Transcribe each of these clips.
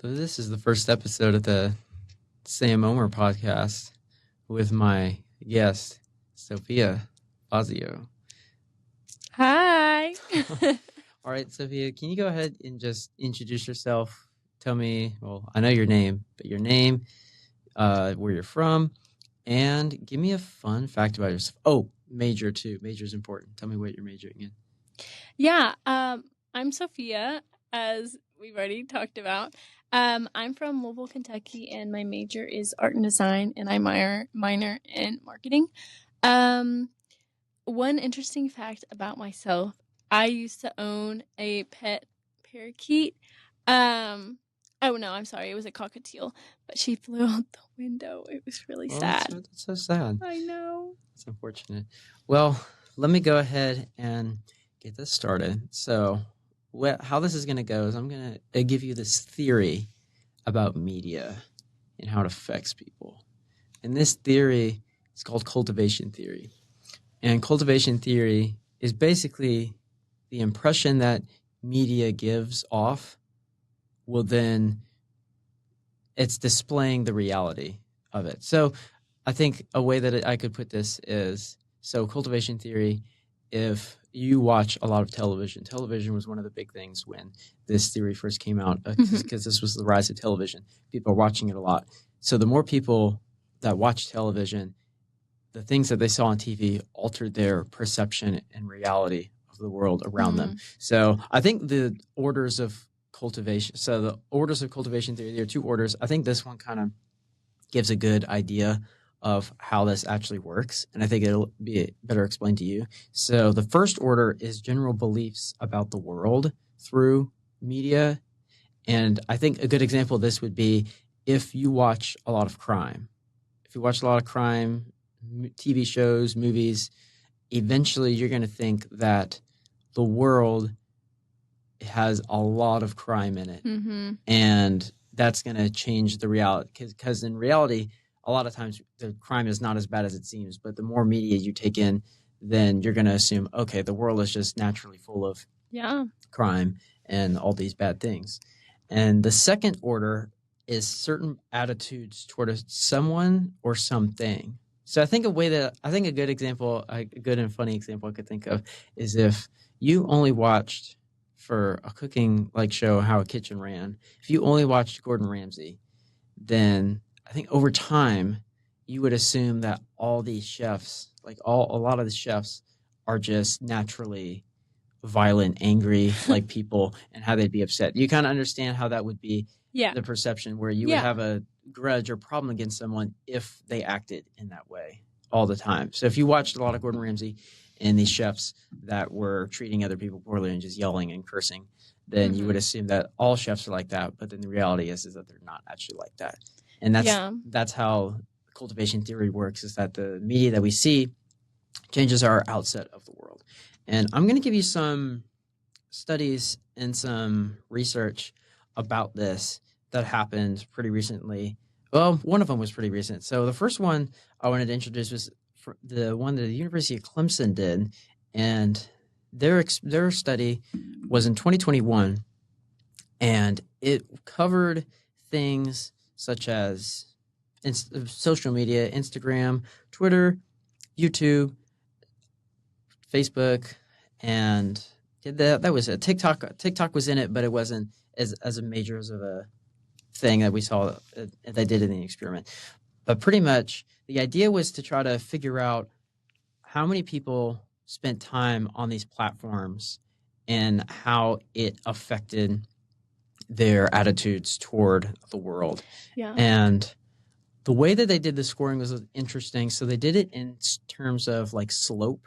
So this is the first episode of the Sam Omer podcast with my guest, Sophia Fazio. Hi. All right, Sophia, can you go ahead and just introduce yourself? Tell me, well, I know your name, but your name, where you're from, and give me a fun fact about yourself. Oh, major too. Major is important. Tell me what you're majoring in. Yeah, I'm Sophia, as we've already talked about. I'm from Louisville, Kentucky, and my major is art and design, and I minor in marketing. One interesting fact about myself, I used to own a pet parakeet. Oh no, I'm sorry, it was a cockatiel, but she flew out the window. It was really sad. That's so sad. I know. It's unfortunate. Well, let me go ahead and get this started. So, how this is going to go is I'm going to give you this theory about media and how it affects people. And this theory is called cultivation theory. And cultivation theory is basically the impression that media gives off will then it's displaying the reality of it. So I think a way that I could put this is, so cultivation theory, if you watch a lot of television was one of the big things when this theory first came out, because this was the rise of television. People are watching it a lot. So the more people that watch television, the things that they saw on TV altered their perception and reality of the world around them. So I think the orders of cultivation, theory, there are two orders. I think this one kind of gives a good idea of how this actually works, and I think it'll be better explained to you. So the first order is general beliefs about the world through media, and I think a good example of this would be if you watch a lot of crime. If you watch a lot of crime, TV shows, movies, eventually you're going to think that the world has a lot of crime in it, and that's going to change the reality, because in reality, a lot of times the crime is not as bad as it seems, but the more media you take in, then you're going to assume, okay, the world is just naturally full of crime and all these bad things. And the second order is certain attitudes toward someone or something. So I think a good example, a good and funny example I could think of is if you only watched for a cooking show How a Kitchen Ran, if you only watched Gordon Ramsay, then I think over time you would assume that all these chefs, a lot of the chefs, are just naturally violent, angry people, and how they'd be upset. You kind of understand how that would be the perception, where you would have a grudge or problem against someone if they acted in that way all the time. So if you watched a lot of Gordon Ramsay and these chefs that were treating other people poorly and just yelling and cursing, then you would assume that all chefs are like that. But then the reality is that they're not actually like that. And that's how cultivation theory works, is that the media that we see changes our outset of the world. And I'm going to give you some studies and some research about this that happened pretty recently. Well, one of them was pretty recent. So the first one I wanted to introduce was the one that the University of Clemson did. And their study was in 2021. And it covered things such as social media, Instagram, Twitter, YouTube, Facebook, and that was it. TikTok was in it, but it wasn't as a major as of a thing that we saw they did in the experiment. But pretty much the idea was to try to figure out how many people spent time on these platforms and how it affected their attitudes toward the world. And the way that they did the scoring was interesting. So they did it in terms of slope.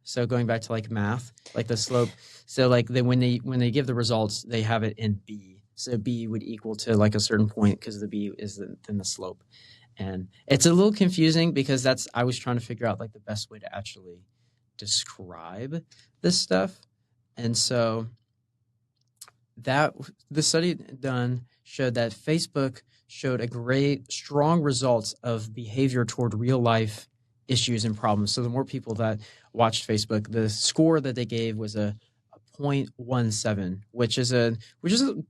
So going back to math, the slope. So when they give the results, they have it in B. So B would equal to a certain point, because the B is then the slope. And it's a little confusing because I was trying to figure out the best way to actually describe this stuff. And so that the study done showed that Facebook showed strong results of behavior toward real life issues and problems. So the more people that watched Facebook, the score that they gave was a 0.17, which is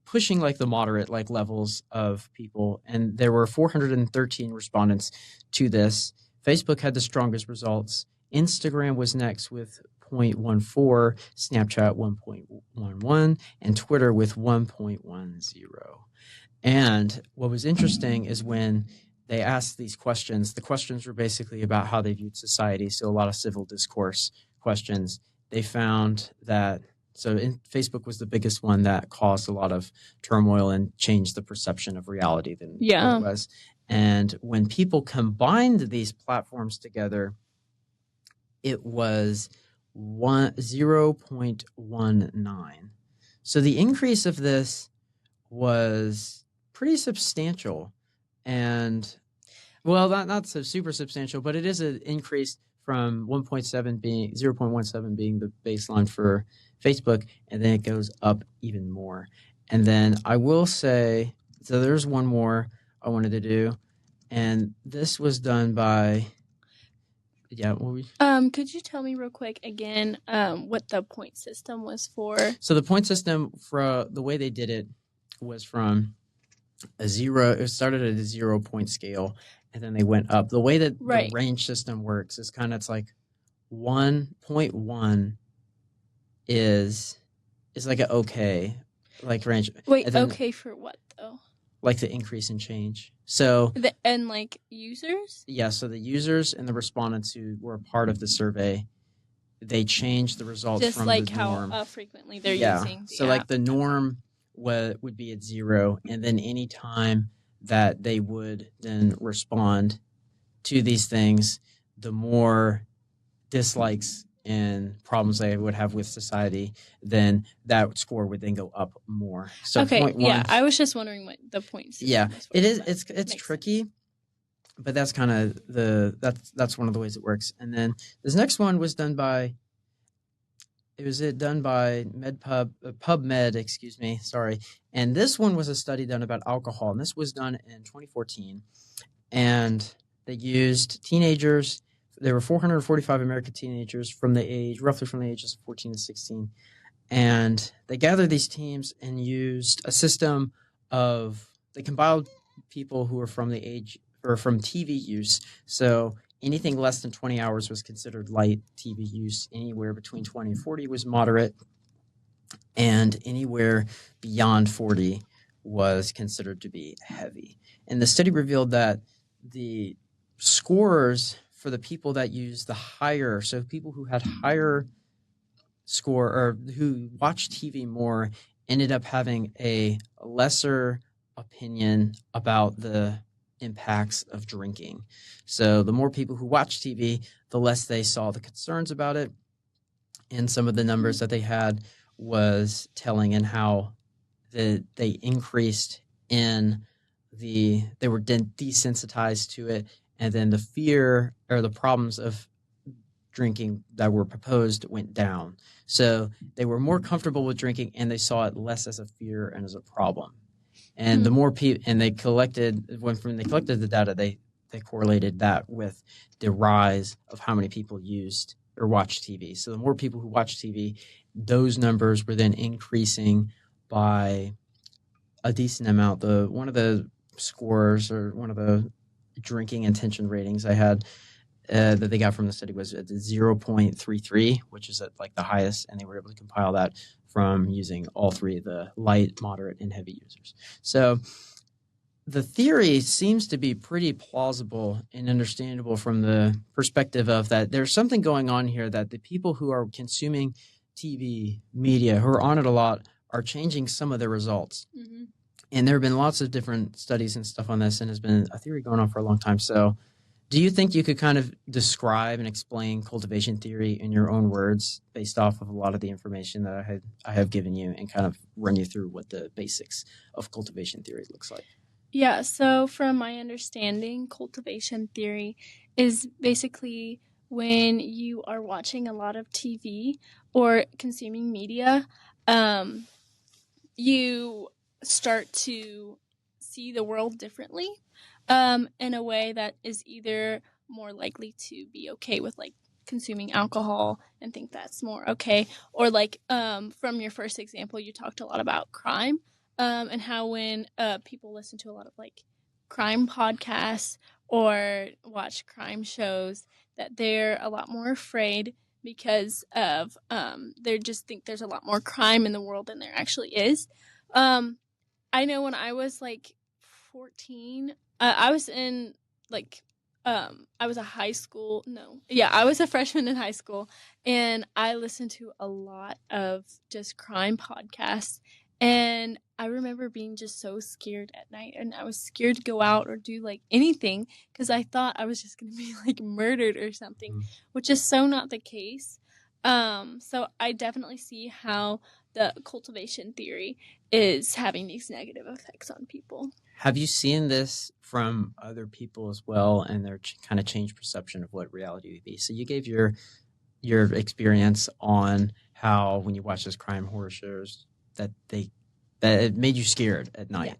pushing like the moderate like levels of people. And there were 413 respondents to this. Facebook had the strongest results. Instagram was next with 0.14, Snapchat 1.11, and Twitter with 1.10. And what was interesting is when they asked these questions, the questions were basically about how they viewed society. So a lot of civil discourse questions. They found that Facebook was the biggest one that caused a lot of turmoil and changed the perception of reality than what it was. And when people combined these platforms together, it was 0.19. So the increase of this was pretty substantial. And well, not so super substantial, but it is an increase from 1.7 being 0.17 being the baseline for Facebook, and then it goes up even more. And then I will say, so there's one more I wanted to do, and this was done by could you tell me real quick again what the point system was for? So the point system, for the way they did it, was from a 0. It started at a 0-point scale, and then they went up. The way that the range system works is kind of, it's like 1.1 is like an okay, like range. Wait, then, okay for what though? Like the increase in change. So and like users? Yeah, so the users and the respondents who were a part of the survey, they changed the results just from like the norm. How frequently they're using. So like the norm would be at 0, and then any time that they would then respond to these things, the more dislikes and problems they would have with society, then that score would then go up more. So okay, 0.1, yeah, I was just wondering what the points. Yeah, it is. It's tricky, sense. But that's kind of that's one of the ways it works. And then this next one was done by. Done by PubMed, excuse me, sorry. And this one was a study done about alcohol, and this was done in 2014. And they used teenagers. There were 445 American teenagers roughly from the ages of 14 to 16. And they gathered these teams and used a system they compiled people who were from the age or from TV use. So anything less than 20 hours was considered light TV use. Anywhere between 20 and 40 was moderate. And anywhere beyond 40 was considered to be heavy. And the study revealed that the scores for the people that used the higher, so people who had higher score or who watched TV more, ended up having a lesser opinion about the impacts of drinking. So the more people who watched TV, the less they saw the concerns about it. And some of the numbers that they had was telling in how they increased in they were desensitized to it, and then the fear or the problems of drinking that were proposed went down. So they were more comfortable with drinking, and they saw it less as a fear and as a problem. And the more people, and they collected the data, they correlated that with the rise of how many people used or watched TV. So the more people who watched TV, those numbers were then increasing by a decent amount. One of the scores or one of the drinking intention ratings I had that they got from the study was at 0.33, which is at like the highest, and they were able to compile that from using all three, the light, moderate, and heavy users. So the theory seems to be pretty plausible and understandable from the perspective of that there's something going on here, that the people who are consuming TV media, who are on it a lot, are changing some of their results. Mm-hmm. And there have been lots of different studies and stuff on this, and has been a theory going on for a long time. So do you think you could kind of describe and explain cultivation theory in your own words based off of a lot of the information that I have given you, and kind of run you through what the basics of cultivation theory looks like? Yeah, so from my understanding, cultivation theory is basically when you are watching a lot of TV or consuming media, you start to see the world differently in a way that is either more likely to be okay with like consuming alcohol and think that's more okay. Or like from your first example, you talked a lot about crime, and how when people listen to a lot of like crime podcasts or watch crime shows, that they're a lot more afraid because of they just think there's a lot more crime in the world than there actually is. Um, I know when I was like 14, I was in like I was a high school. No. Yeah, I was a freshman in high school, and I listened to a lot of just crime podcasts, and I remember being just so scared at night, and I was scared to go out or do like anything because I thought I was just going to be like murdered or something, Mhm. which is so not the case. So I definitely see how the cultivation theory is having these negative effects on people. Have you seen this from other people as well, and their kind of changed perception of what reality would be? So you gave your experience on how when you watch those crime horror shows that they that it made you scared at night.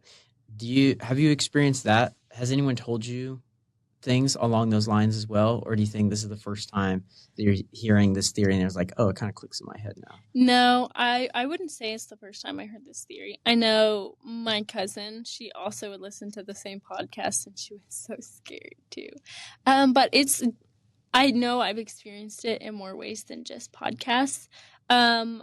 Yeah. Have you experienced that? Has anyone told you things along those lines as well, or do you think this is the first time that you're hearing this theory and it was like, oh, it kind of clicks in my head now? No, I wouldn't say it's the first time I heard this theory. I know my cousin, she also would listen to the same podcast and she was so scared too. But I know I've experienced it in more ways than just podcasts. Um,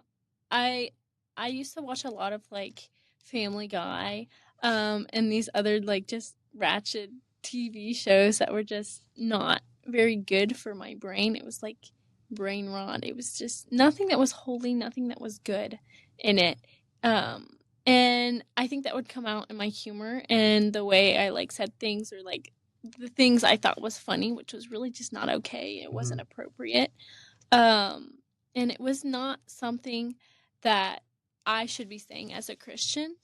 I I used to watch a lot of like Family Guy, and these other like just ratchet TV shows that were just not very good for my brain. It was like brain rot. It was just nothing that was holy, nothing that was good in it. And I think that would come out in my humor and the way I like said things, or like the things I thought was funny, which was really just not okay. It Mm-hmm. wasn't appropriate. Um, and it was not something that I should be saying as a Christian.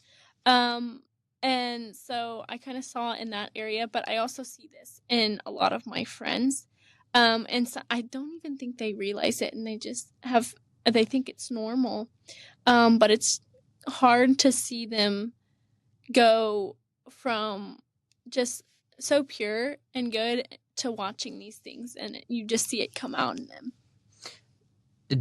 Um, and so I kind of saw it in that area, but I also see this in a lot of my friends. And so I don't even think they realize it, and they think it's normal. But it's hard to see them go from just so pure and good to watching these things, and you just see it come out in them.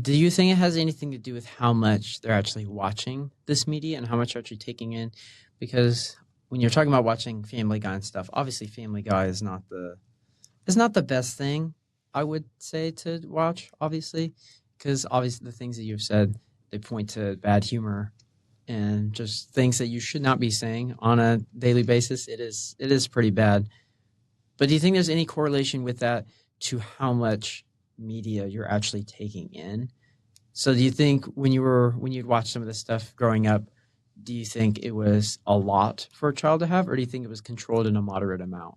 Do you think it has anything to do with how much they're actually watching this media and how much they're actually taking in? Because when you're talking about watching Family Guy and stuff, obviously Family Guy is not the best thing I would say to watch. Obviously, because obviously the things that you've said, they point to bad humor and just things that you should not be saying on a daily basis. It is pretty bad. But do you think there's any correlation with that to how much media you're actually taking in? So do you think when you'd watch some of this stuff growing up, do you think it was a lot for a child to have, or do you think it was controlled in a moderate amount?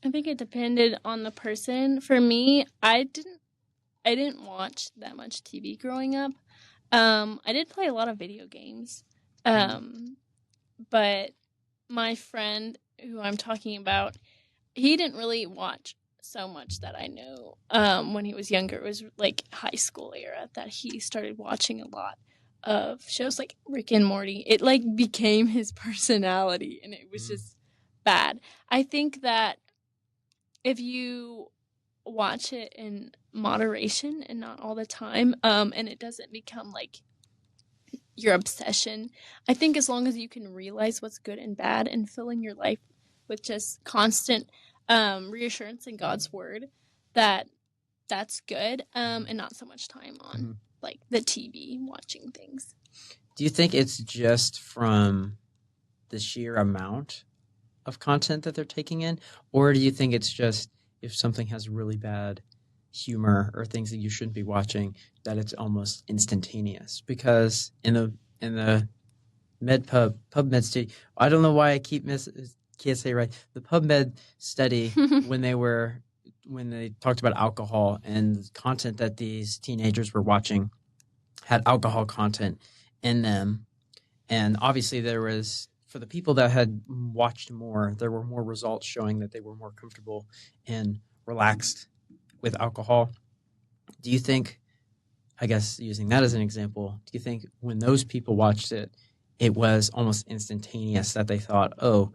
I think it depended on the person. For me, I didn't watch that much TV growing up. I did play a lot of video games. Um, but my friend who I'm talking about, he didn't really watch so much that I know. When he was younger, it was like high school era that he started watching a lot of shows like Rick and Morty. It like became his personality, and it was Mm. just bad. I think that if you watch it in moderation and not all the time, and it doesn't become like your obsession. I think as long as you can realize what's good and bad and filling your life with just constant reassurance in God's word, that that's good, and not so much time on Mhm. like the TV watching things. Do you think it's just from the sheer amount of content that they're taking in, or do you think it's just if something has really bad humor or things that you shouldn't be watching, that it's almost instantaneous? Because in the PubMed study, I don't know why I can't say it right. The PubMed study when they talked about alcohol and the content that these teenagers were watching had alcohol content in them. And obviously, there was, for the people that had watched more, there were more results showing that they were more comfortable and relaxed with alcohol. Do you think, I guess using that as an example, do you think when those people watched it, it was almost instantaneous that they thought, oh,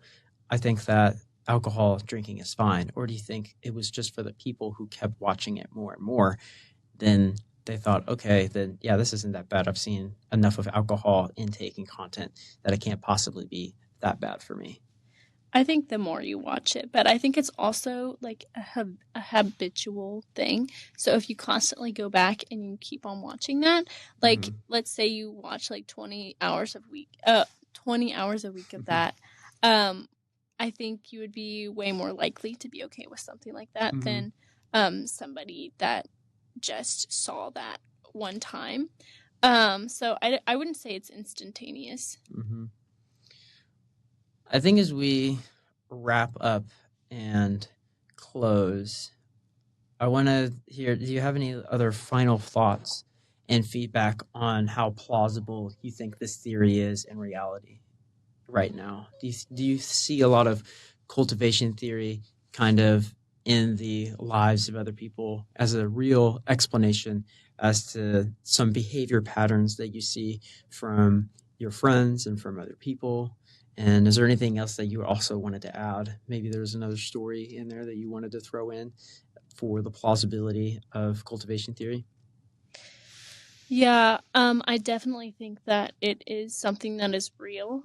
I think that alcohol drinking is fine? Or do you think it was just for the people who kept watching it more and more? Then they thought, okay, then yeah, this isn't that bad. I've seen enough of alcohol intake and content that it can't possibly be that bad for me. I think the more you watch it, but I think it's also like a habitual thing. So if you constantly go back and you keep on watching that, like let's say you watch like 20 hours a week of that, I think you would be way more likely to be okay with something like that than somebody that just saw that one time. So I wouldn't say it's instantaneous. I think as we wrap up and close, I want to hear, do you have any other final thoughts and feedback on how plausible you think this theory is in reality right now? Do you see a lot of cultivation theory kind of in the lives of other people as a real explanation as to some behavior patterns that you see from your friends and from other people? And is there anything else that you also wanted to add? Maybe there's another story in there that you wanted to throw in for the plausibility of cultivation theory? Yeah, I definitely think that it is something that is real.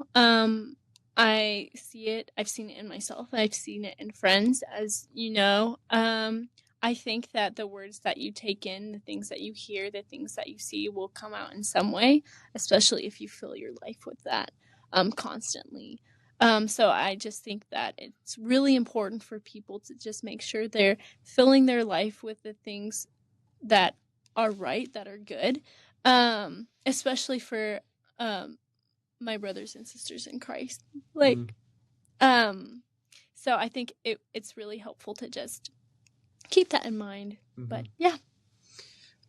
I see it. I've seen it in myself. I've seen it in friends, as you know. I think that the words that you take in, the things that you hear, the things that you see will come out in some way, especially if you fill your life with that constantly. So I just think that it's really important for people to just make sure they're filling their life with the things that are right, that are good, especially for my brothers and sisters in Christ. Like, so I think it's really helpful to just keep that in mind. But yeah.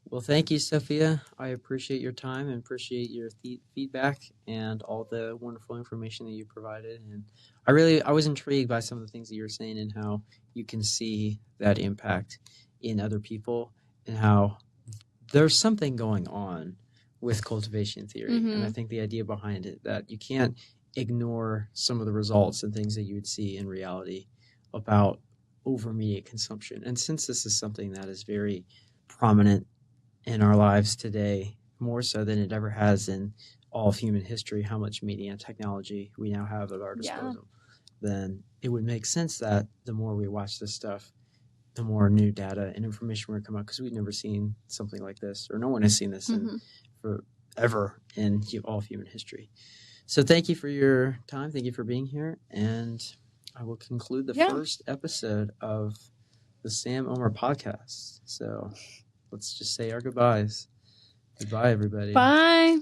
Well, thank you, Sophia. I appreciate your time and appreciate your feedback and all the wonderful information that you provided. And I was intrigued by some of the things that you were saying and how you can see that impact in other people and how there's something going on with cultivation theory. And I think the idea behind it that you can't ignore some of the results and things that you would see in reality about over media consumption. And since this is something that is very prominent in our lives today, more so than it ever has in all of human history, how much media and technology we now have at our disposal, then it would make sense that the more we watch this stuff, the more new data and information will come out, because we've never seen something like this, or no one has seen this in forever in all of human history. So thank you for your time. Thank you for being here. And I will conclude the first episode of the Sam Omer podcast. So let's just say our goodbyes. Goodbye, everybody. Bye.